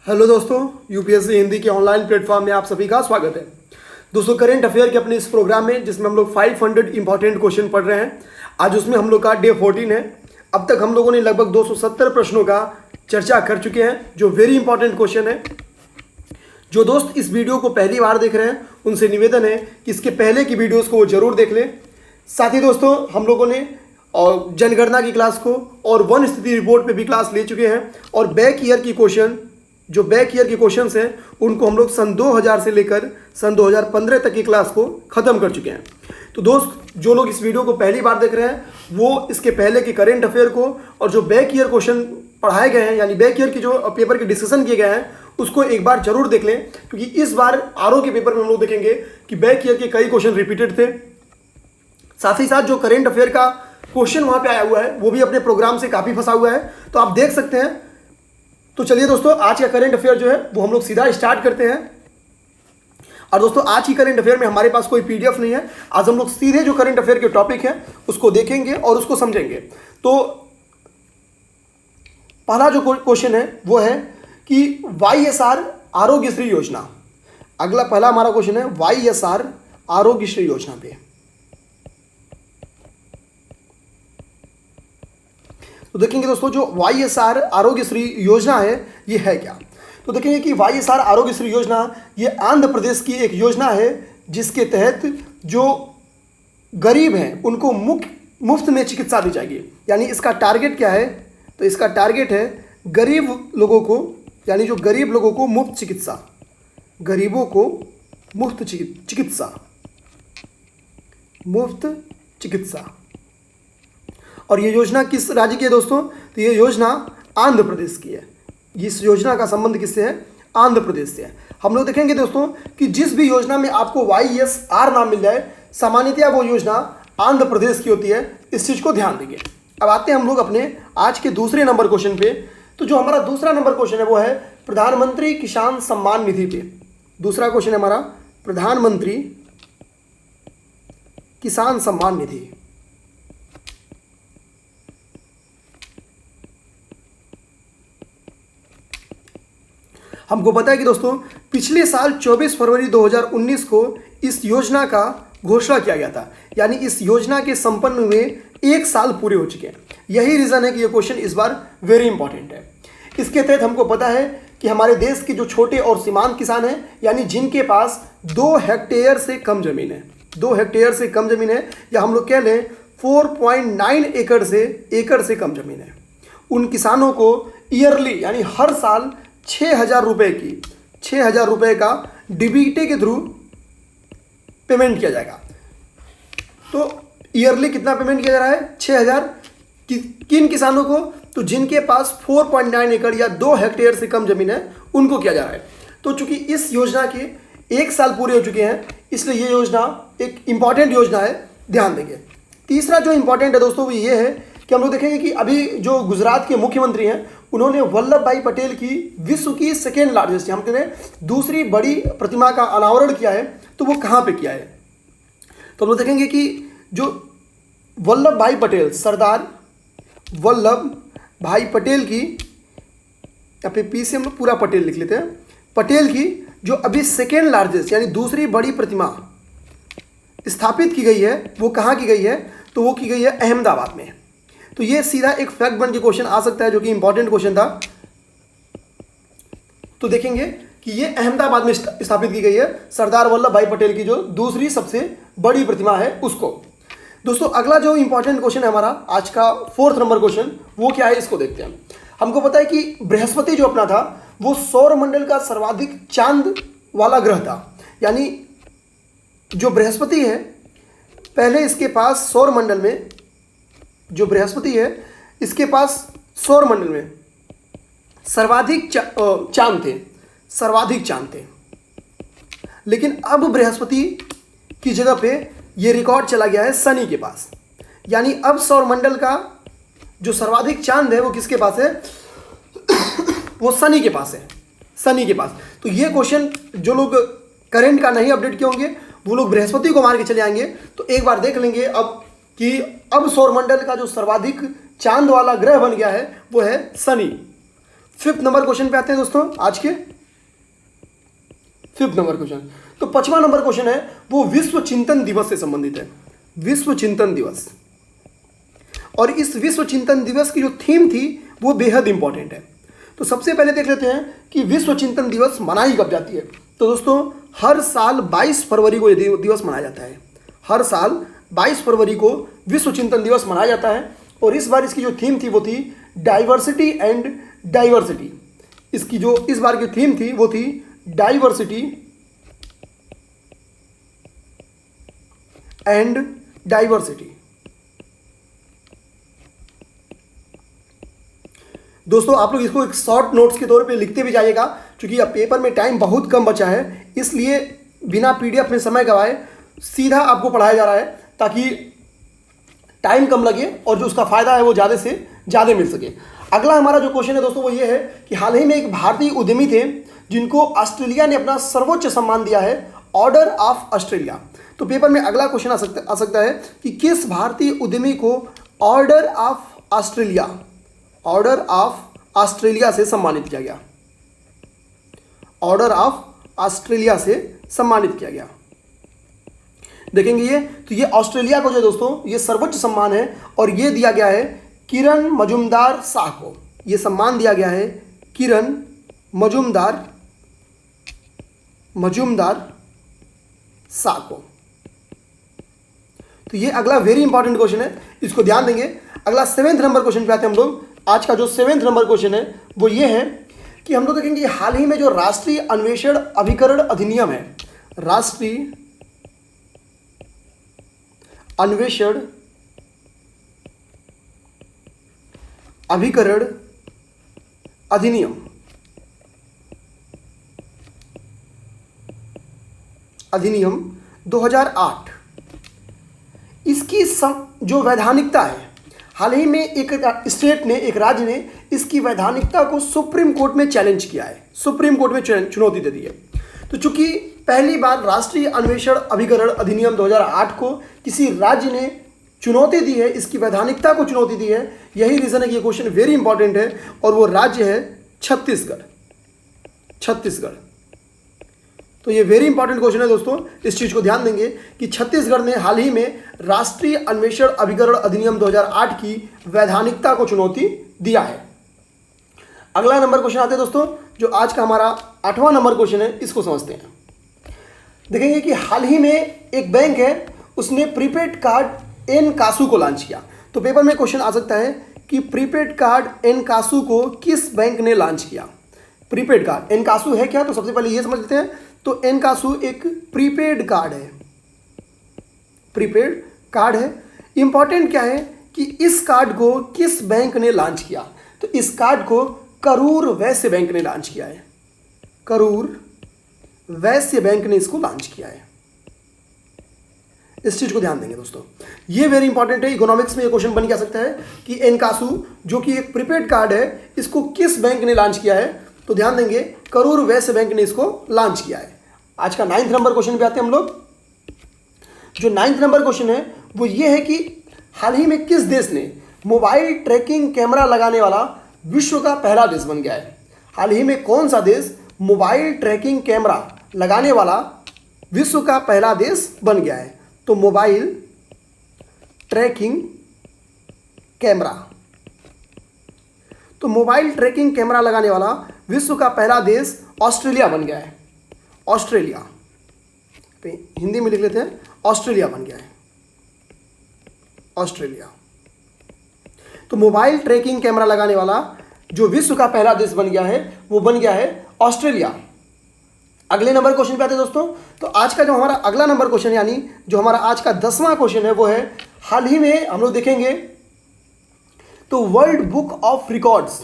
Hello दोस्तों, UPSC Hindi के online platform में आप सभी का स्वागत है। दोस्तों, करंट अफेयर के अपने इस प्रोग्राम में जिसमें हम लोग 500 इंपॉर्टेंट क्वेश्चन पढ़ रहे हैं, आज उसमें हम लोग का डे 14 है। अब तक हम लोगों ने लगभग 270 प्रश्नों का चर्चा कर चुके हैं, जो वेरी इंपॉर्टेंट क्वेश्चन है। जो दोस्त इस वीडियो को पहली बार देख रहे हैं उनसे निवेदन है कि इसके पहले की वीडियोज़ को वो जरूर देख लें। साथ ही दोस्तों, हम लोगों ने और जनगणना की क्लास को और वन स्थिति रिपोर्ट पे भी क्लास ले चुके हैं, और बैक ईयर की क्वेश्चन जो बैक ईयर के क्वेश्चंस हैं उनको हम लोग सन 2000 से लेकर सन 2015 तक की क्लास को ख़त्म कर चुके हैं। तो दोस्त, जो लोग इस वीडियो को पहली बार देख रहे हैं वो इसके पहले के करंट अफेयर को और जो बैक ईयर क्वेश्चन पढ़ाए गए हैं, यानी बैक ईयर की जो पेपर के डिस्कशन किए गए हैं, उसको एक बार जरूर देख लें, क्योंकि इस बार आरओ के पेपर में हम लोग देखेंगे कि बैक ईयर के कई क्वेश्चन रिपीटेड थे। साथ ही साथ जो करंट अफेयर का क्वेश्चन वहाँ पे आया हुआ है वो भी अपने प्रोग्राम से काफ़ी फंसा हुआ है, तो आप देख सकते हैं। तो चलिए दोस्तों, आज का करंट अफेयर जो है वो हम लोग सीधा स्टार्ट करते हैं। और दोस्तों, आज की करंट अफेयर में हमारे पास कोई पीडीएफ नहीं है। आज हम लोग सीधे जो करंट अफेयर के टॉपिक है उसको देखेंगे और उसको समझेंगे। तो पहला जो क्वेश्चन है वो है कि वाईएसआर आरोग्यश्री योजना। पहला हमारा क्वेश्चन है वाईएसआर आरोग्यश्री योजना पे। तो देखेंगे दोस्तों, जो वाईएसआर आरोग्यश्री योजना है ये है क्या। तो देखेंगे कि वाईएसआर आरोग्यश्री योजना ये आंध्र प्रदेश की एक योजना है, जिसके तहत जो गरीब हैं उनको मुफ्त में चिकित्सा दी जाएगी। यानी इसका टारगेट क्या है, तो इसका टारगेट है गरीब लोगों को, यानी जो गरीब लोगों को मुफ्त चिकित्सा, गरीबों को मुफ्त चिकित्सा। और ये योजना किस राज्य की है दोस्तों, तो ये योजना आंध्र प्रदेश की है। इस योजना का संबंध किससे है, आंध्र प्रदेश से है। हम लोग देखेंगे दोस्तों कि जिस भी योजना में आपको वाईएसआर नाम मिल जाए, सामान्यतया वो योजना आंध्र प्रदेश की होती है। इस चीज़ को ध्यान देंगे। अब आते हैं हम लोग अपने आज के दूसरे नंबर क्वेश्चन पे। तो जो हमारा दूसरा नंबर क्वेश्चन है वो है प्रधानमंत्री किसान सम्मान निधि पे। दूसरा क्वेश्चन है हमारा प्रधानमंत्री किसान सम्मान निधि। हमको पता है कि दोस्तों पिछले साल 24 फरवरी 2019 को इस योजना का घोषणा किया गया था। यानी इस योजना के संपन्न हुए 1 साल पूरे हो चुके हैं। यही रीज़न है कि ये क्वेश्चन इस बार वेरी इंपॉर्टेंट है। इसके तहत हमको पता है कि हमारे देश के जो छोटे और सीमांत किसान हैं, यानी जिनके पास 2 हेक्टेयर से कम जमीन है, 2 हेक्टेयर से कम जमीन है, या हम लोग कह लें 4.9 एकड़ से कम जमीन है, उन किसानों को ईयरली यानी हर साल 6,000 रुपये का डीबीटी के थ्रू पेमेंट किया जाएगा। तो ईयरली कितना पेमेंट किया जा रहा है, 6,000। किन किसानों को, तो जिनके पास 4.9 एकड़ या 2 हेक्टेयर से कम जमीन है उनको किया जा रहा है। तो चूंकि इस योजना के 1 साल पूरे हो चुके हैं, इसलिए ये योजना एक इंपॉर्टेंट योजना है, ध्यान देंगे। तीसरा जो इंपॉर्टेंट है दोस्तों वो ये है कि हम लोग देखेंगे कि अभी जो गुजरात के मुख्यमंत्री हैं उन्होंने वल्लभ भाई पटेल की विश्व की सेकेंड लार्जेस्ट, हम कहते हैं दूसरी बड़ी प्रतिमा का अनावरण किया है। तो वो कहाँ पे किया है, तो हम लोग देखेंगे कि जो वल्लभ भाई पटेल, सरदार वल्लभ भाई पटेल की, या फिर पी से हम लोग पूरा पटेल लिख लेते हैं, पटेल की जो अभी सेकेंड लार्जेस्ट यानी दूसरी बड़ी प्रतिमा स्थापित की गई है, वो कहाँ की गई है, तो वो की गई है अहमदाबाद में। तो ये सीधा एक फैक्ट बन के क्वेश्चन आ सकता है, जो कि इंपॉर्टेंट क्वेश्चन था। तो देखेंगे कि ये अहमदाबाद में स्थापित की गई है सरदार वल्लभ भाई पटेल की जो दूसरी सबसे बड़ी प्रतिमा है उसको। दोस्तों, अगला जो इंपॉर्टेंट क्वेश्चन है हमारा आज का 4th नंबर क्वेश्चन, वो क्या है इसको देखते हैं। हमको पता है कि बृहस्पति जो अपना था वो सौरमंडल का सर्वाधिक चांद वाला ग्रह था। यानी जो बृहस्पति है, पहले इसके पास सौरमंडल में, जो बृहस्पति है इसके पास सौरमंडल में सर्वाधिक चांद थे। लेकिन अब बृहस्पति की जगह पे ये रिकॉर्ड चला गया है शनि के पास। यानी अब सौरमंडल का जो सर्वाधिक चांद है वो किसके पास है, वो शनि के पास है, शनि के पास। तो ये क्वेश्चन जो लोग करंट का नहीं अपडेट किए होंगे वो लोग बृहस्पति को मार के चले आएंगे। तो एक बार देख लेंगे अब कि अब सौरमंडल का जो सर्वाधिक चांद वाला ग्रह बन गया है वो है शनि। 5th नंबर क्वेश्चन पे आते हैं दोस्तों, आज के 5th नंबर क्वेश्चन। तो 5वां नंबर क्वेश्चन है वो विश्व चिंतन दिवस से संबंधित है, विश्व चिंतन दिवस। और इस विश्व चिंतन दिवस की जो थीम थी वो बेहद इंपॉर्टेंट है। तो सबसे पहले देख लेते हैं कि विश्व चिंतन दिवस मनाई कब जाती है। तो दोस्तों हर साल 22 फरवरी को ये दिवस मनाया जाता है, हर साल 22 फरवरी को विश्व चिंतन दिवस मनाया जाता है। और इस बार इसकी जो थीम थी वो थी डाइवर्सिटी एंड डाइवर्सिटी। इसकी जो इस बार की थीम थी वो थी डाइवर्सिटी एंड डाइवर्सिटी। दोस्तों आप लोग इसको एक शॉर्ट नोट्स के तौर पे लिखते भी जाइएगा, क्योंकि अब पेपर में टाइम बहुत कम बचा है, इसलिए बिना पीडीएफ में समय गवाए सीधा आपको पढ़ाया जा रहा है ताकि टाइम कम लगे और जो उसका फायदा है वो ज़्यादा से ज़्यादा मिल सके। अगला हमारा जो क्वेश्चन है दोस्तों वो ये है कि हाल ही में एक भारतीय उद्यमी थे जिनको ऑस्ट्रेलिया ने अपना सर्वोच्च सम्मान दिया है, ऑर्डर ऑफ ऑस्ट्रेलिया। तो पेपर में अगला क्वेश्चन आ सकता है कि किस भारतीय उद्यमी को order of Australia, order of Australia से सम्मानित किया गया, ऑर्डर ऑफ ऑस्ट्रेलिया से सम्मानित किया गया। देखेंगे ये, तो ये ऑस्ट्रेलिया को जो दोस्तों ये सर्वोच्च सम्मान है और ये दिया गया है किरण मजूमदार शाह को। ये सम्मान दिया गया है किरण मजूमदार शाह को। तो ये अगला वेरी इंपॉर्टेंट क्वेश्चन है, इसको ध्यान देंगे। अगला 7th नंबर क्वेश्चन पे आते हैं हम लोग। आज का जो 7th नंबर क्वेश्चन है वो ये है कि हम लोग देखेंगे हाल ही में जो राष्ट्रीय अन्वेषण अभिकरण अधिनियम है, राष्ट्रीय अन्वेषण अभिकरण अधिनियम, अधिनियम 2008, इसकी जो वैधानिकता है, हाल ही में एक स्टेट ने, एक राज्य ने इसकी वैधानिकता को सुप्रीम कोर्ट में चैलेंज किया है, सुप्रीम कोर्ट में चुनौती दे दी है। तो चूंकि पहली बार राष्ट्रीय अन्वेषण अभिकरण अधिनियम 2008 को किसी राज्य ने चुनौती दी है, इसकी वैधानिकता को चुनौती दी है, यही रीजन है कि ये क्वेश्चन वेरी इंपॉर्टेंट है। और वो राज्य है छत्तीसगढ़, छत्तीसगढ़। तो ये वेरी इंपॉर्टेंट क्वेश्चन है दोस्तों, इस चीज को ध्यान देंगे कि छत्तीसगढ़ ने हाल ही में राष्ट्रीय अन्वेषण अभिकरण अधिनियम 2008 की वैधानिकता को चुनौती दिया है। अगला नंबर क्वेश्चन आते हैं दोस्तों, जो आज का हमारा 8वां नंबर क्वेश्चन है, इसको समझते हैं। देखेंगे कि हाल ही में एक बैंक है, उसने प्रीपेड कार्ड एनकासु को लॉन्च किया। तो पेपर में क्वेश्चन आ सकता है कि प्रीपेड कार्ड एनकासु को किस बैंक ने लॉन्च किया। प्रीपेड कार्ड एनकासु है क्या, तो सबसे पहले ये समझ लेते हैं। तो एनकासु एक प्रीपेड कार्ड है, प्रीपेड कार्ड है। इंपॉर्टेंट क्या है कि इस कार्ड को किस बैंक ने लॉन्च किया। तो इस कार्ड को करूर वैश्य बैंक ने लॉन्च किया है, करूर वैश्य बैंक ने इसको लॉन्च किया है। इस चीज को ध्यान देंगे दोस्तों, ये वेरी इंपॉर्टेंट है। इकोनॉमिक्स में ये क्वेश्चन बन जा सकता है कि एनकासु जो कि एक प्रीपेड कार्ड है, इसको किस बैंक ने लॉन्च किया है। तो ध्यान देंगे करूर वैश्य बैंक ने इसको लॉन्च किया है। आज का 9th नंबर क्वेश्चन पे आते हैं हम लोग। जो 9th नंबर क्वेश्चन है वो ये है कि हाल ही में किस देश ने मोबाइल ट्रैकिंग कैमरा लगाने वाला विश्व का पहला देश बन गया है। हाल ही में कौन सा देश मोबाइल ट्रैकिंग कैमरा लगाने वाला विश्व का पहला देश बन गया है। तो मोबाइल ट्रैकिंग कैमरा, तो मोबाइल ट्रैकिंग कैमरा लगाने वाला विश्व का पहला देश ऑस्ट्रेलिया बन गया है। ऑस्ट्रेलिया, हिंदी में लिख लेते हैं, ऑस्ट्रेलिया बन गया है, ऑस्ट्रेलिया। तो मोबाइल ट्रैकिंग कैमरा लगाने वाला जो विश्व का पहला देश बन गया है वो बन गया है ऑस्ट्रेलिया। अगले नंबर क्वेश्चन पे आते हैं दोस्तों। तो आज का जो हमारा अगला नंबर क्वेश्चन यानी जो हमारा आज का 10वां क्वेश्चन है वो है, हाल ही में हम लोग देखेंगे तो world book of records,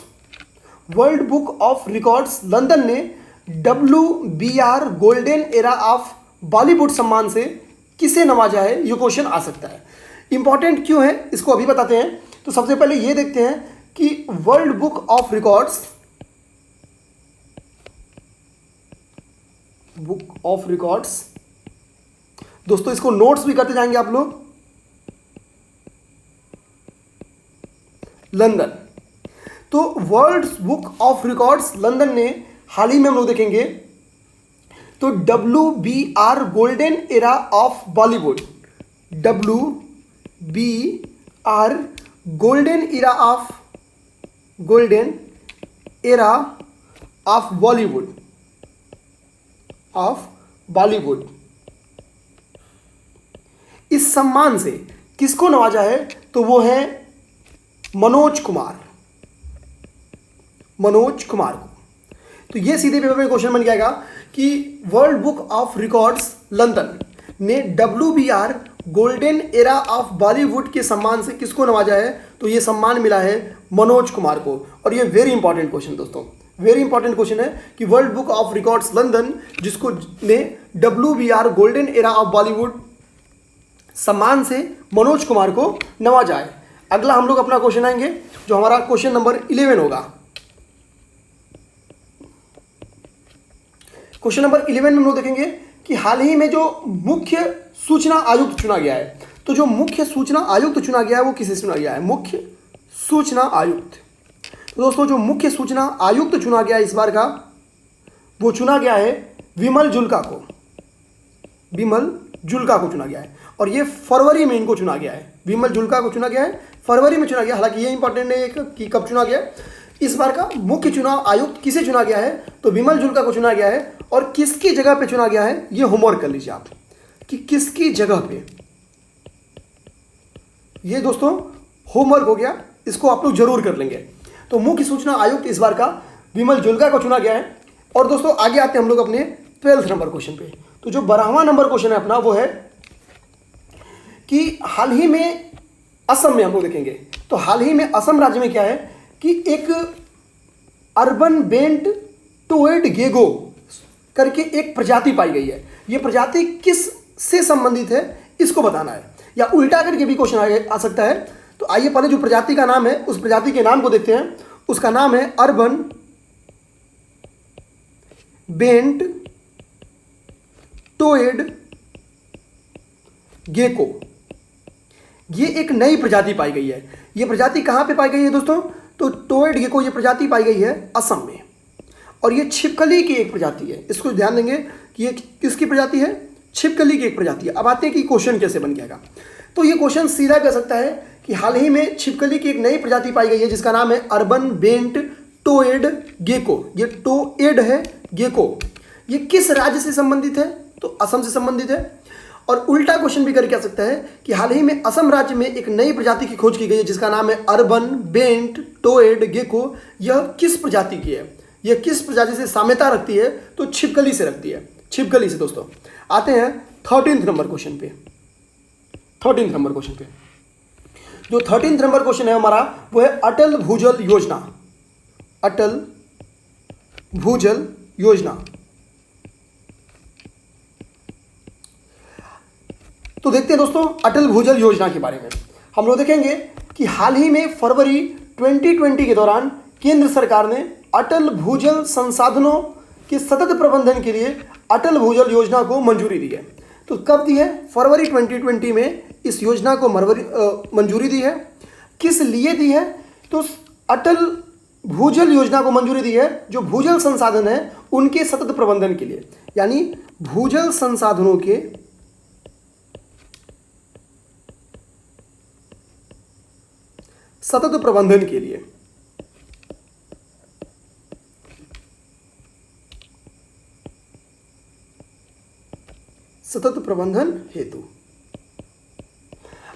world book of records London ने WBR golden era of Bollywood सम्मान से किसे नवाजा है, ये क्वेश्चन आ सकता है। इंपॉर्टेंट क्यों है इसको अभी बताते हैं। तो सबसे पहले ये देखते हैं कि world book of records, book of records, दोस्तों इसको नोट्स भी करते जाएंगे आप लोग। लंदन, तो world book of records London ने हाल ही में हम लोग देखेंगे तो WBR golden era of Bollywood, WBR golden era of Bollywood इस सम्मान से किसको नवाजा है? तो वो है मनोज कुमार को। तो ये सीधे पेपर में क्वेश्चन बन जाएगा कि world book of records London ने WBR golden era of Bollywood के सम्मान से किसको नवाजा है? तो ये सम्मान मिला है मनोज कुमार को। और ये वेरी इंपॉर्टेंट क्वेश्चन दोस्तों, वेरी इंपॉर्टेंट क्वेश्चन है कि world book of records London जिसको ने WBR golden era of Bollywood सम्मान से मनोज कुमार को नवाजा है। अगला हम लोग अपना क्वेश्चन आएंगे जो हमारा क्वेश्चन नंबर 11 होगा। क्वेश्चन नंबर 11 में हम लोग देखेंगे कि हाल ही में जो मुख्य सूचना आयुक्त चुना गया है, तो जो मुख्य सूचना आयुक्त चुना गया है वो किसे चुना गया है? मुख्य सूचना आयुक्त। तो दोस्तों जो मुख्य सूचना आयुक्त चुना गया है इस बार का, वो चुना गया है विमल जुल्का को चुना गया है। और ये फरवरी में इनको चुना गया है, विमल जुल्का को चुना गया है, फरवरी में चुना गया। हालांकि ये इंपॉर्टेंट है कि कब चुना गया। इस बार का मुख्य चुनाव आयुक्त किसे चुना गया है? तो विमल जुल्का को चुना गया है। और किसकी जगह पे चुना गया है ये होमवर्क कर लीजिए आप कि किसकी जगह पे। ये दोस्तों होमवर्क हो गया, इसको आप लोग जरूर कर लेंगे। तो मुख्य सूचना आयुक्त इस बार का विमल जुल्का को चुना गया है। और दोस्तों आगे आते हैं हम लोग अपने 12th नंबर क्वेश्चन पे। तो जो 12वां नंबर क्वेश्चन है अपना वो है कि हाल ही में असम में हम लोग देखेंगे तो हाल ही में असम राज्य में क्या है कि एक अर्बन बेंट टोएड गेगो करके एक प्रजाति पाई गई है। ये प्रजाति किस से संबंधित है इसको बताना है, या उल्टा करके भी क्वेश्चन आ सकता है। तो आइए पहले जो प्रजाति का नाम है उस प्रजाति के नाम को देखते हैं। उसका नाम है अर्बन बेंट टोएड गेको। ये एक नई प्रजाति पाई गई है। ये प्रजाति कहां पे पाई गई है दोस्तों? तो टोएड गेको ये प्रजाति पाई गई है असम में। और ये छिपकली की एक प्रजाति है। इसको ध्यान देंगे कि ये किसकी प्रजाति है? छिपकली की एक प्रजाति है। अब आते हैं कि क्वेश्चन कैसे बन जाएगा। तो ये क्वेश्चन सीधा कह सकता है कि हाल ही में छिपकली की एक नई प्रजाति पाई गई है जिसका नाम है अर्बन बेंट टोएड गेको। ये टोएड है, गेको ये किस राज्य से संबंधित है? तो असम से संबंधित है। और उल्टा क्वेश्चन भी करके कह सकता है कि हाल ही में असम राज्य में एक नई प्रजाति की खोज की गई है जिसका नाम है अर्बन बेंट टोएड गेको। यह किस प्रजाति की है? यह किस प्रजाति से साम्यता रखती है? तो छिपकली से रखती है, छिपकली से। दोस्तों आते हैं 13th नंबर क्वेश्चन पे। 13th नंबर क्वेश्चन पे जो 13th नंबर क्वेश्चन है हमारा वो है अटल भूजल योजना। अटल भूजल योजना। तो देखते हैं दोस्तों अटल भूजल योजना के बारे में। हम लोग देखेंगे कि हाल ही में फरवरी 2020 के दौरान केंद्र सरकार ने अटल भूजल संसाधनों के सतत प्रबंधन के लिए अटल भूजल योजना को मंजूरी दी है। तो कब दी है? फरवरी 2020 में इस योजना को मंजूरी दी है। किस लिए दी है? तो अटल भूजल योजना को मंजूरी दी है जो भूजल संसाधन है उनके सतत प्रबंधन के लिए, यानी भूजल संसाधनों के सतत प्रबंधन के लिए। सतत प्रबंधन हेतु।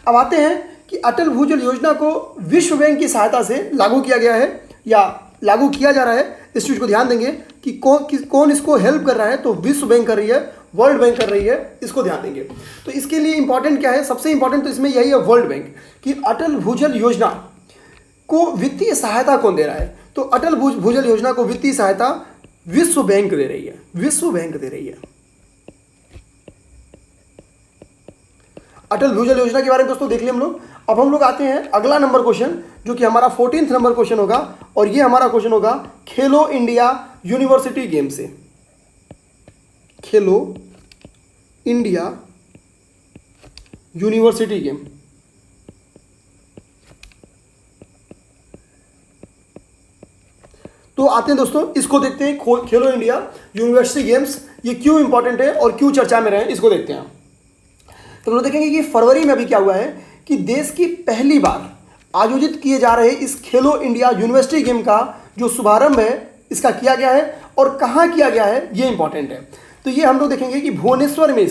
अब आते हैं कि अटल भूजल योजना को विश्व बैंक की सहायता से लागू किया गया है या लागू किया जा रहा है। इस चीज को ध्यान देंगे कि कौन इसको हेल्प कर रहा है। तो विश्व बैंक कर रही है, वर्ल्ड बैंक कर रही है, इसको ध्यान देंगे। तो इसके लिए इंपॉर्टेंट क्या है? सबसे इंपॉर्टेंट तो इसमें यही है वर्ल्ड बैंक कि अटल भूजल योजना को वित्तीय सहायता कौन दे रहा है। तो अटल भूजल योजना को वित्तीय सहायता विश्व बैंक दे रही है, विश्व बैंक दे रही है। अटल भूजल योजना के बारे में दोस्तों देख लिया हम लोग। अब हम लोग आते हैं अगला नंबर क्वेश्चन जो कि हमारा 14th नंबर क्वेश्चन होगा। और ये हमारा क्वेश्चन होगा खेलो इंडिया यूनिवर्सिटी गेम से। खेलो इंडिया यूनिवर्सिटी गेम। तो आते हैं दोस्तों, इसको देखते हैं, खेलो इंडिया यूनिवर्सिटी गेम्स ये क्यों इंपॉर्टेंट है और क्यों चर्चा में रहे, इसको देखते हैं। तो हम लोग देखेंगे कि फरवरी में अभी क्या हुआ है कि देश की पहली बार आयोजित किए जा रहे इस खेलो इंडिया यूनिवर्सिटी गेम का जो शुभारंभ है इसका किया गया है, और कहाँ किया गया है ये इंपॉर्टेंट है। तो ये हम लोग देखेंगे कि भुवनेश्वर में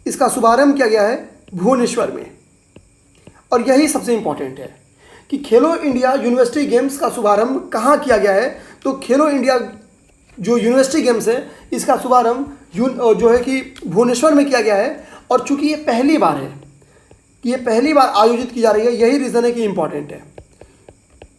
इसका शुभारंभ किया गया है, भुवनेश्वर में। और यही सबसे इंपॉर्टेंट है कि खेलो इंडिया यूनिवर्सिटी गेम्स का शुभारंभ कहाँ किया गया है। तो खेलो इंडिया जो यूनिवर्सिटी गेम्स है इसका शुभारंभ जो है कि भुवनेश्वर में किया गया है, और चूंकि ये पहली बार है कि ये पहली बार आयोजित की जा रही है, यही रीज़न है कि इंपॉर्टेंट है,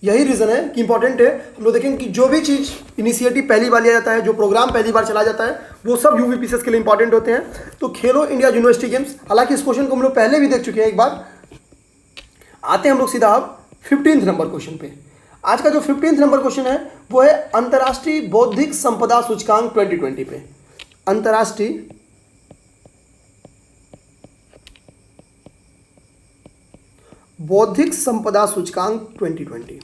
यही रीज़न है कि इंपॉर्टेंट है। हम लोग देखेंगे कि जो भी चीज़ इनिशिएटिव पहली बार लिया जाता है, जो प्रोग्राम पहली बार चला जाता है, वो सब यूवीपीसीएस के लिए इंपॉर्टेंट होते हैं। तो खेलो इंडिया यूनिवर्सिटी गेम्स, हालांकि इस क्वेश्चन को हम लोग पहले भी देख चुके हैं एक बार। आते हैं हम लोग सीधा अब 15 नंबर क्वेश्चन पे। आज का जो 15 नंबर क्वेश्चन है वो है अंतर्राष्ट्रीय बौद्धिक संपदा सूचकांक 2020 पे। अंतर्राष्ट्रीय बौद्धिक संपदा सूचकांक 2020।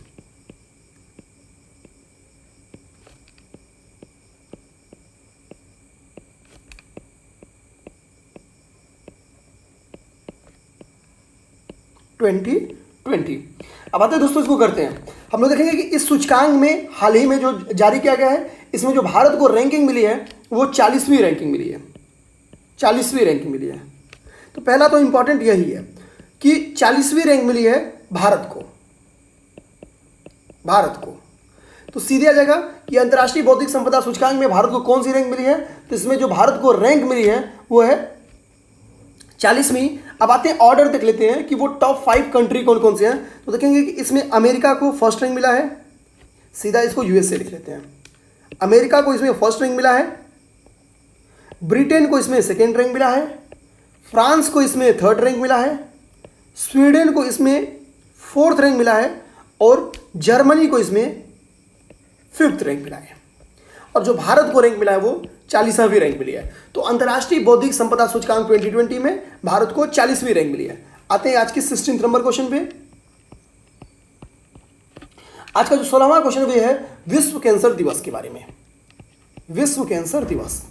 अब आते हैं दोस्तों, इसको करते हैं। हम लोग देखेंगे कि इस सूचकांक में हाल ही में जो जारी किया गया है, इसमें जो भारत को रैंकिंग मिली है वो 40वीं रैंकिंग मिली है, 40वीं रैंकिंग मिली है। तो पहला तो इंपॉर्टेंट यही है कि 40वीं रैंक मिली है भारत को। तो सीधे आ जाएगा कि अंतर्राष्ट्रीय बौद्धिक संपदा सूचकांक में भारत को कौन सी रैंक मिली है। तो इसमें जो भारत को रैंक मिली है वो है 40वीं। अब आते हैं, ऑर्डर देख लेते हैं कि वो टॉप 5 कंट्री कौन कौन से हैं। तो देखेंगे कि इसमें अमेरिका को फर्स्ट रैंक मिला है, सीधा इसको यूएसए लिख लेते हैं। अमेरिका को इसमें फर्स्ट रैंक मिला है, ब्रिटेन को इसमें सेकेंड रैंक मिला है, फ्रांस को इसमें थर्ड रैंक मिला है, स्वीडन को इसमें फोर्थ रैंक मिला है, और जर्मनी को इसमें 5th रैंक मिला है। और जो भारत को रैंक मिला है वो 40वीं रैंक मिली है। तो अंतर्राष्ट्रीय बौद्धिक संपदा सूचकांक 2020 में भारत को 40वीं रैंक मिली है। आते हैं आज के 16 नंबर क्वेश्चन पे। आज का जो 16वां क्वेश्चन भी है विश्व कैंसर दिवस के बारे में। विश्व कैंसर दिवस,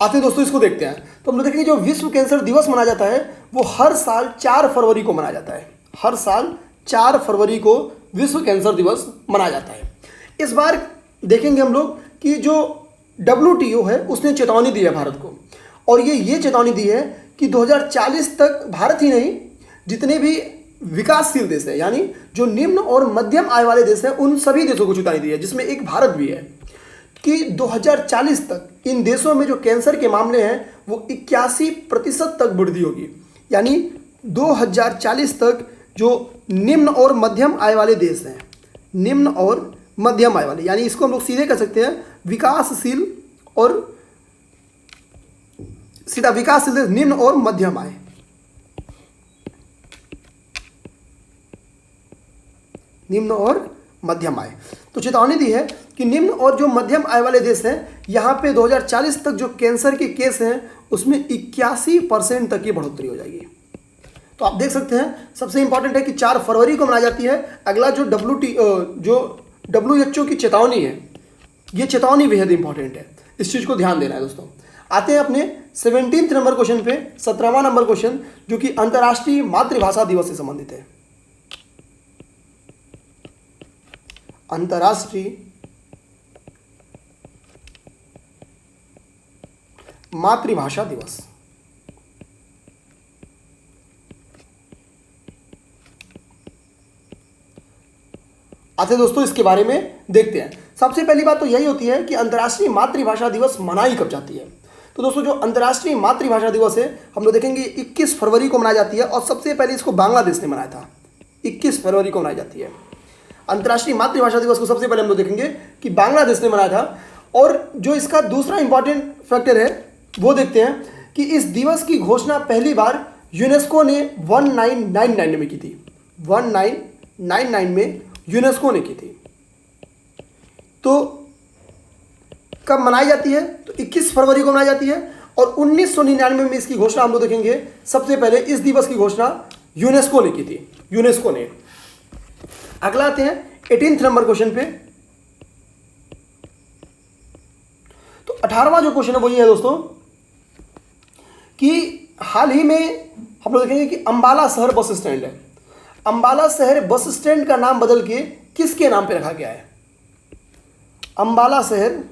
आते हैं दोस्तों, इसको देखते हैं। तो हम लोग देखेंगे जो विश्व कैंसर दिवस मनाया जाता है वो हर साल 4 फरवरी को मनाया जाता है। हर साल 4 फरवरी को विश्व कैंसर दिवस मनाया जाता है। इस बार देखेंगे हम लोग कि जो WTO है उसने चेतावनी दी है भारत को, और ये चेतावनी दी है कि 2040 तक भारत ही नहीं, जितने भी विकासशील देश हैं, यानी जो निम्न और मध्यम आय वाले देश हैं, उन सभी देशों को चेतावनी दी है, जिसमें एक भारत भी है, कि 2040 तक इन देशों में जो कैंसर के मामले हैं वो 81% तक वृद्धि होगी। यानी 2040 तक जो निम्न और मध्यम आय वाले देश हैं, निम्न और मध्यम आय वाले, यानी इसको हम लोग सीधे कह सकते हैं विकासशील, और सीधा विकासशील देश, निम्न और मध्यम आय, निम्न और मध्यम आय। तो चेतावनी दी है कि निम्न और जो मध्यम आय वाले देश हैं, यहाँ पे 2040 तक जो कैंसर के केस हैं उसमें 81% तक की बढ़ोतरी हो जाएगी। तो आप देख सकते हैं, सबसे इंपॉर्टेंट है कि 4 फरवरी को मनाई जाती है। अगला जो WHO की चेतावनी है, ये चेतावनी बेहद इंपॉर्टेंट है, इस चीज़ को ध्यान देना है दोस्तों। आते हैं अपने 17 नंबर क्वेश्चन पे, 17वां नंबर क्वेश्चन, जो कि अंतर्राष्ट्रीय मातृभाषा दिवस से संबंधित है। अंतर्राष्ट्रीय मातृभाषा दिवस। आते दोस्तों, इसके बारे में देखते हैं। सबसे पहली बात तो यही होती है कि अंतर्राष्ट्रीय मातृभाषा दिवस मनाई कब जाती है। तो दोस्तों, जो अंतर्राष्ट्रीय मातृभाषा दिवस है हम लोग देखेंगे 21 फरवरी को मनाई जाती है, और सबसे पहले इसको बांग्लादेश ने मनाया था। 21 फरवरी को मनाई जाती है अंतर्राष्ट्रीय मातृभाषा दिवस को। सबसे पहले हम लोग देखेंगे कि बांग्लादेश ने मनाया था। और जो इसका दूसरा इंपॉर्टेंट फैक्टर है वो देखते हैं कि इस दिवस की घोषणा पहली बार यूनेस्को ने 1999 में की थी। 1999 में यूनेस्को ने की थी। तो कब मनाई जाती है? तो 21 फरवरी को मनाई जाती है। और 1999 में इसकी घोषणा हम लोग देखेंगे, सबसे पहले इस दिवस की घोषणा यूनेस्को ने की थी, यूनेस्को ने। अगला आते हैं 18th नंबर क्वेश्चन पे। तो 18वां जो क्वेश्चन है वो ये है दोस्तों कि हाल ही में हम लोग देखेंगे कि अंबाला शहर बस स्टैंड है, अंबाला शहर बस स्टैंड का नाम बदल के किसके नाम पे रखा गया है? अंबाला शहर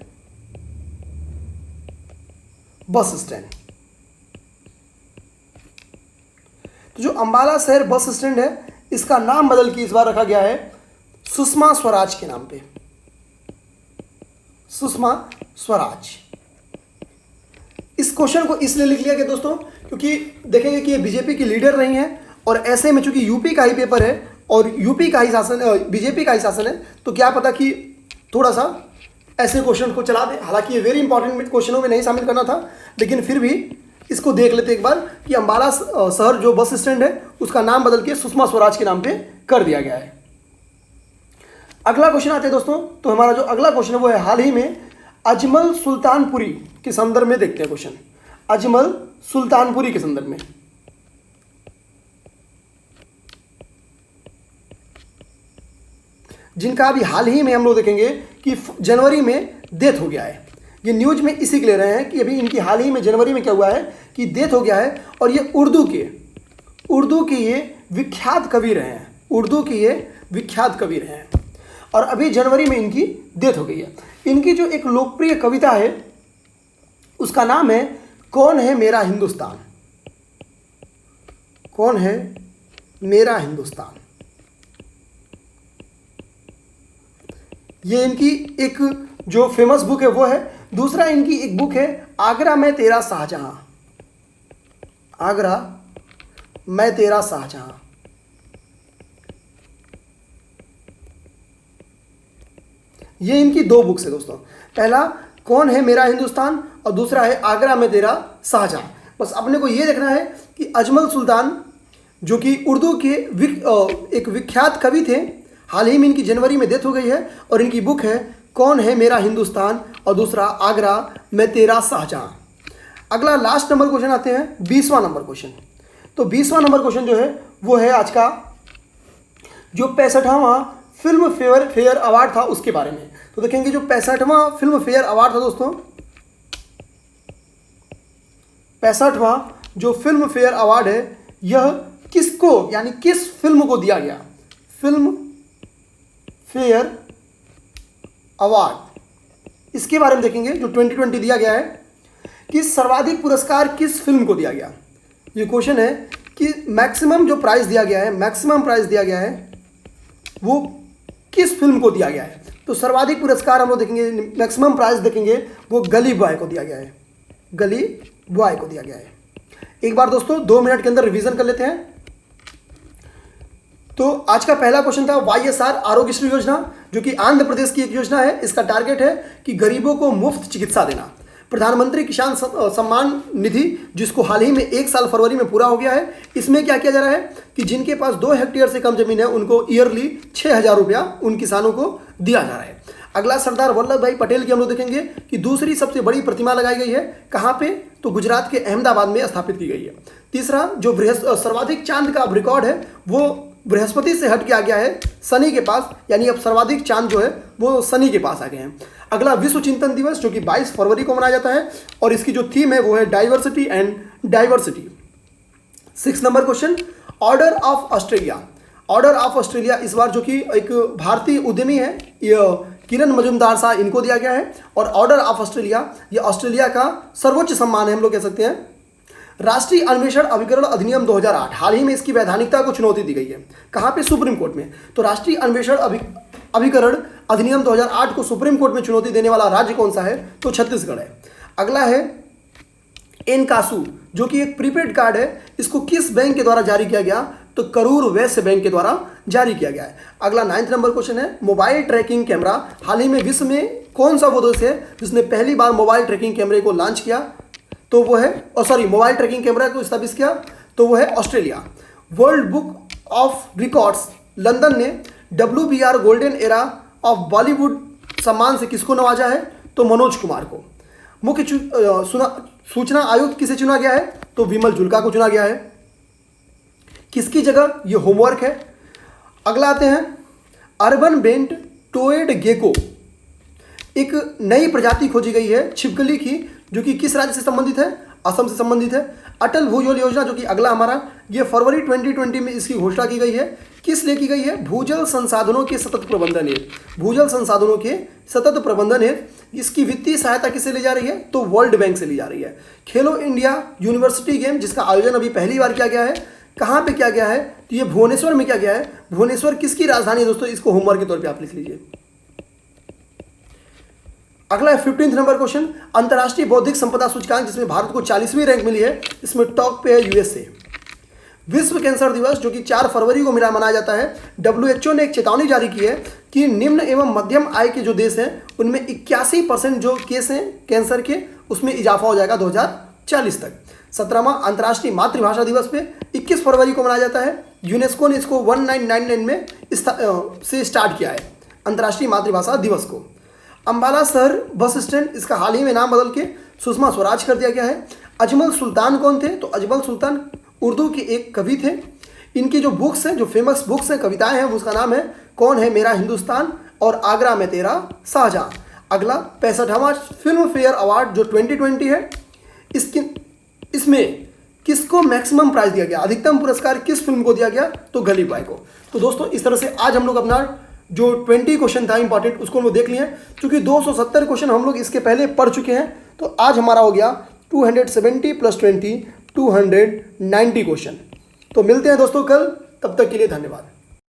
बस स्टैंड। तो जो अंबाला शहर बस स्टैंड है इसका नाम बदल के इस बार रखा गया है सुषमा स्वराज के नाम पे, सुषमा स्वराज। इस क्वेश्चन को इसलिए लिख लिया गया दोस्तों क्योंकि देखेंगे कि ये बीजेपी की लीडर रही हैं और ऐसे में चूंकि यूपी का ही पेपर है और यूपी का ही शासन, बीजेपी का ही शासन है, तो क्या पता कि थोड़ा सा ऐसे क्वेश्चन को चला दे। हालांकि ये वेरी इंपॉर्टेंट क्वेश्चनों में नहीं शामिल करना था, लेकिन फिर भी इसको देख लेते एक बार कि अंबाला शहर जो बस स्टैंड है उसका नाम बदल के सुषमा स्वराज के नाम पे कर दिया गया है। अगला क्वेश्चन आते हैं दोस्तों। तो हमारा जो अगला क्वेश्चन है वो है हाल ही में अजमल सुल्तानपुरी के संदर्भ में। देखते हैं क्वेश्चन, अजमल सुल्तानपुरी के संदर्भ में। जिनका अभी हाल ही में हम लोग देखेंगे कि जनवरी में डेथ हो गया है। ये न्यूज में इसी के ले रहे हैं कि अभी इनकी हाल ही में जनवरी में क्या हुआ है कि डेथ हो गया है और ये उर्दू के ये विख्यात कवि रहे हैं, उर्दू के ये विख्यात कवि रहे हैं और अभी जनवरी में इनकी डेथ हो गई है। इनकी जो एक लोकप्रिय कविता है उसका नाम है कौन है मेरा हिंदुस्तान, कौन है मेरा हिंदुस्तान। ये इनकी एक जो फेमस बुक है वो है। दूसरा इनकी एक बुक है आगरा मैं तेरा शाहजहां, आगरा मैं तेरा शाहजहां। ये इनकी दो बुक्स है दोस्तों, पहला कौन है मेरा हिंदुस्तान और दूसरा है आगरा में तेरा शाहजहां। बस अपने को ये देखना है कि अजमल सुल्तान जो कि उर्दू के एक विख्यात कवि थे, हाल ही में इनकी जनवरी में डेथ हो गई है और इनकी बुक है कौन है मेरा हिंदुस्तान और दूसरा आगरा में तेरा शाहजहां। अगला लास्ट नंबर क्वेश्चन आते हैं 20वां नंबर क्वेश्चन। तो 20वां नंबर क्वेश्चन जो है वो है आज का जो 65वां फिल्म फेयर अवार्ड था उसके बारे में। तो देखेंगे जो 65वां फिल्म फेयर अवार्ड था दोस्तों, 65वां जो फिल्म फेयर अवार्ड है यह किसको यानी किस फिल्म को दिया गया? फिल्म फेयर अवार्ड, इसके बारे में देखेंगे जो 2020 दिया गया है कि सर्वाधिक पुरस्कार किस फिल्म को दिया गया। ये क्वेश्चन है कि मैक्सिमम जो प्राइज दिया गया है, मैक्सिमम प्राइज दिया गया है वो किस फिल्म को दिया गया है। तो सर्वाधिक पुरस्कार हम लोग देखेंगे, मैक्सिमम प्राइज देखेंगे वो गली बॉय को दिया गया है, गली बॉय को दिया गया है। एक बार दोस्तों 2 मिनट के अंदर रिवीजन कर लेते हैं। तो आज का पहला क्वेश्चन था YSR आरोग्यश्री योजना, जो कि आंध्र प्रदेश की एक योजना है। इसका टारगेट है कि गरीबों को मुफ्त चिकित्सा देना। प्रधानमंत्री किसान सम्मान निधि, जिसको हाल ही में 1 साल फरवरी में पूरा हो गया है, इसमें क्या किया जा रहा है कि जिनके पास 2 हेक्टेयर से कम जमीन है उनको ईयरली 6,000 रुपया उन किसानों को दिया जा रहा है। अगला सरदार वल्लभ भाई पटेल की हम लोग देखेंगे कि दूसरी सबसे बड़ी प्रतिमा लगाई गई है, कहाँ पे? तो गुजरात के अहमदाबाद में स्थापित की गई है। तीसरा जो सर्वाधिक चांद का रिकॉर्ड है वो बृहस्पति से हट के आ गया है शनि के पास, यानी अब सर्वाधिक चांद जो है वो शनि के पास आ गए हैं। अगला विश्व चिंतन दिवस जो कि 22 फरवरी को मनाया जाता है और इसकी जो थीम है वो है diversity and diversity. 6 number question order of Australia. Order of Australia इस बार जो कि एक भारतीय उद्यमी है किरण मजुमदार साहब, इनको दिया गया है। और ऑर्डर ऑफ ऑस्ट्रेलिया ये ऑस्ट्रेलिया का सर्वोच्च सम्मान है, हम लोग कह सकते हैं। राष्ट्रीय अन्वेषण अभिकरण अधिनियम 2008, हाल ही में इसकी वैधानिकता को चुनौती दी गई है। कहाँ पे? सुप्रीम कोर्ट में। तो राष्ट्रीय अन्वेषण अभिकरण अधिनियम 2008 को सुप्रीम कोर्ट में चुनौती देने वाला राज्य कौन सा है? तो छत्तीसगढ़ है। अगला है एनकासू, जो कि एक प्रीपेड कार्ड है। इसको किस बैंक के द्वारा जारी किया गया? तो करूर वैश्य बैंक के द्वारा जारी किया गया है। अगला 9 नंबर क्वेश्चन है मोबाइल ट्रैकिंग कैमरा। हाल ही में विश्व में कौन सा वो देश है जिसने पहली बार मोबाइल ट्रैकिंग कैमरे को लॉन्च किया? तो वो है मोबाइल ट्रैकिंग कैमरा को स्थापित किया, तो वो है Australia. World book of records London ने WBR golden era of Bollywood सम्मान से किसको नवाजा है? तो मनोज कुमार को। मुख्य सूचना आयुक्त किसे चुना गया है? तो विमल जुल्का को चुना गया है। किसकी जगह, ये होमवर्क है। अगला आते हैं, अर्बन बेंट टोएड गेको, एक नई प्रजाति खोजी गई है छिपकली की, जो कि किस राज्य से संबंधित है, असम से संबंधित है। अटल भूजल योजना, जो कि अगला हमारा, ये फरवरी 2020 में इसकी घोषणा की गई है। किस लिए की गई है, भूजल संसाधनों के सतत प्रबंधन हेतु, भूजल संसाधनों के सतत प्रबंधन हेतु। इसकी वित्तीय सहायता किससे ली जा रही है, तो वर्ल्ड बैंक से ली जा रही है। खेलो इंडिया यूनिवर्सिटी गेम, जिसका आयोजन अभी पहली बार किया गया है, कहाँ पे किया गया है, तो ये भुवनेश्वर में किया गया है। भुवनेश्वर किसकी राजधानी है दोस्तों, इसको होमवर्क के तौर पे आप लिख लीजिए। अगला है 15 नंबर क्वेश्चन, अंतर्राष्ट्रीय बौद्धिक संपदा सूचकांक, जिसमें भारत को 40वीं रैंक मिली है, इसमें टॉप पे है यूएसए। विश्व कैंसर दिवस, जो कि 4 फरवरी को मनाया जाता है, WHO ने एक चेतावनी जारी की है कि निम्न एवं मध्यम आय के जो देश हैं उनमें 81% जो केस हैं कैंसर के, उसमें इजाफा हो जाएगा 2040 तक। 17वां अंतर्राष्ट्रीय मातृभाषा दिवस पे 21 फरवरी को मनाया जाता है। यूनेस्को ने इसको 1999 में से स्टार्ट किया है अंतर्राष्ट्रीय मातृभाषा दिवस को। अंबाला शहर बस स्टैंड, इसका हाल ही में नाम बदल के सुषमा स्वराज कर दिया गया है। अजमल सुल्तान कौन थे, तो अजमल सुल्तान उर्दू के एक कवि थे। इनकी जो बुक्स हैं, जो फेमस बुक्स हैं, कविताएं हैं, उसका नाम है कौन है मेरा हिंदुस्तान और आगरा में तेरा शाहजहां। अगला 65वां फिल्म फेयर अवार्ड जो 2020 है, इसमें किसको मैक्सिमम प्राइज दिया गया, अधिकतम पुरस्कार किस फिल्म को दिया गया, तो गली बॉय को। तो दोस्तों इस तरह से आज हम लोग अपना जो 20 क्वेश्चन था इंपॉर्टेंट, उसको हम लोग देख लिए। चूंकि 270 क्वेश्चन हम लोग इसके पहले पढ़ चुके हैं, तो आज हमारा हो गया 270 + 20 290 क्वेश्चन। तो मिलते हैं दोस्तों कल, तब तक के लिए धन्यवाद।